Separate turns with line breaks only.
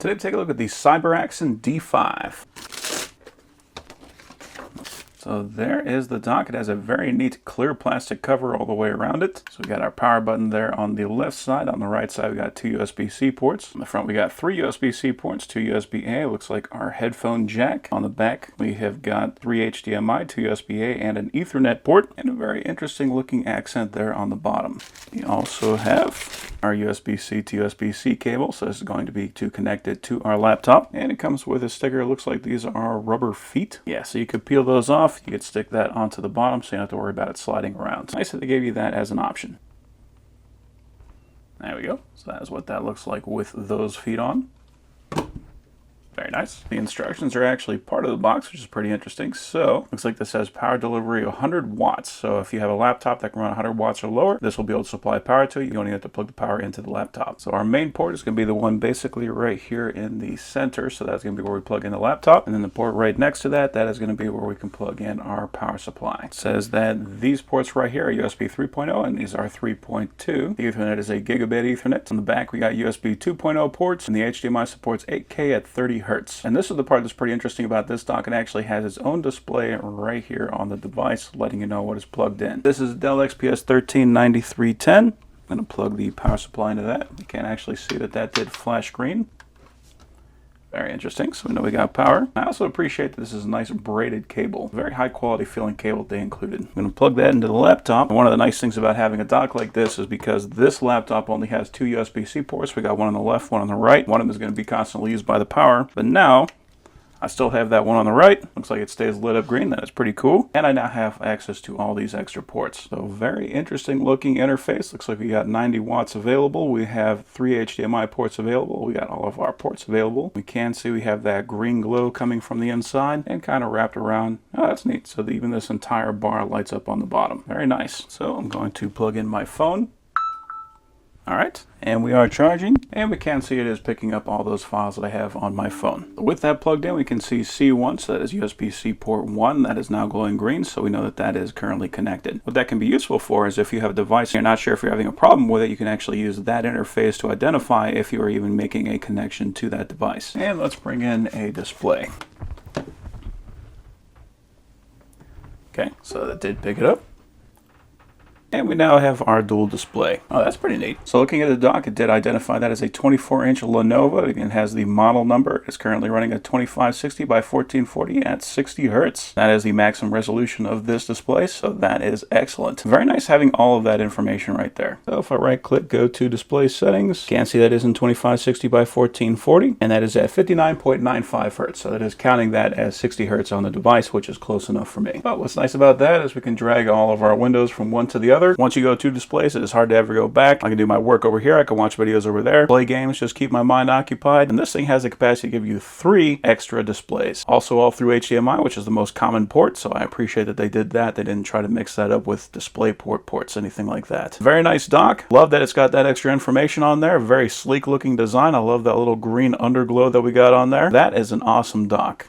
Today we take a look at the CyberAxon D5. So there is the dock. It has a very neat clear plastic cover all the way around it. So we got our power button there on the left side. On the right side we got two USB-C ports. On the front we got three USB-C ports, two USB-A. Looks like our headphone jack. On the back we have got three HDMI, two USB-A, and an Ethernet port. And a very interesting looking accent there on the bottom. We also have our USB-C to USB-C cable. So this is going to be to connect it to our laptop. And it comes with a sticker. It looks like these are rubber feet. Yeah, so you could peel those off. You could stick that onto the bottom so you don't have to worry about it sliding around. It's nice that they gave you that as an option. There we go. So that is what that looks like with those feet on. Very nice. The instructions are actually part of the box, which is pretty interesting. So, looks like this says power delivery 100 watts. So if you have a laptop that can run 100 watts or lower, this will be able to supply power to you. You only have to plug the power into the laptop. So our main port is going to be the one basically right here in the center. So that's going to be where we plug in the laptop. And then the port right next to that, that is going to be where we can plug in our power supply. It says that these ports right here are USB 3.0 and these are 3.2. The Ethernet is a gigabit Ethernet. On the back, we got USB 2.0 ports, and the HDMI supports 8K at 30 Hz. And this is the part that's pretty interesting about this dock. It actually has its own display right here on the device, letting you know what is plugged in. This is Dell XPS 139310. I'm going to plug the power supply into that. You can actually see that that did flash green. Very interesting. So we know we got power. I also appreciate that this is a nice braided cable. Very high quality feeling cable they included. I'm going to plug that into the laptop. And one of the nice things about having a dock like this is because this laptop only has two USB-C ports. We got one on the left, one on the right. One of them is going to be constantly used by the power. But now I still have that one on the right. Looks like it stays lit up green. That is pretty cool. And I now have access to all these extra ports. So very interesting looking interface. Looks like we got 90 watts available. We have three HDMI ports available. We got all of our ports available. We can see we have that green glow coming from the inside and kind of wrapped around. Oh, that's neat. So even this entire bar lights up on the bottom. Very nice. So I'm going to plug in my phone. All right, and we are charging, and we can see it is picking up all those files that I have on my phone. With that plugged in, we can see C1, so that is USB-C port 1, that is now glowing green, so we know that that is currently connected. What that can be useful for is if you have a device and you're not sure if you're having a problem with it, you can actually use that interface to identify if you are even making a connection to that device. And let's bring in a display. Okay, so that did pick it up. And we now have our dual display. Oh, that's pretty neat. So looking at the dock, it did identify that as a 24-inch Lenovo. It has the model number. It's currently running at 2560 by 1440 at 60 Hertz. That is the maximum resolution of this display, so that is excellent. Very nice having all of that information right there. So if I right-click, go to Display Settings, you can see that is in 2560 by 1440, and that is at 59.95 Hertz. So that is counting that as 60 Hertz on the device, which is close enough for me. But what's nice about that is we can drag all of our windows from one to the other. Once you go to displays, it is hard to ever go back. I can do my work over here. I can watch videos over there. Play games, just keep my mind occupied. And this thing has the capacity to give you 3 extra displays. Also all through HDMI, which is the most common port. So I appreciate that they did that. They didn't try to mix that up with DisplayPort ports, anything like that. Very nice dock. Love that it's got that extra information on there. Very sleek looking design. I love that little green underglow that we got on there. That is an awesome dock.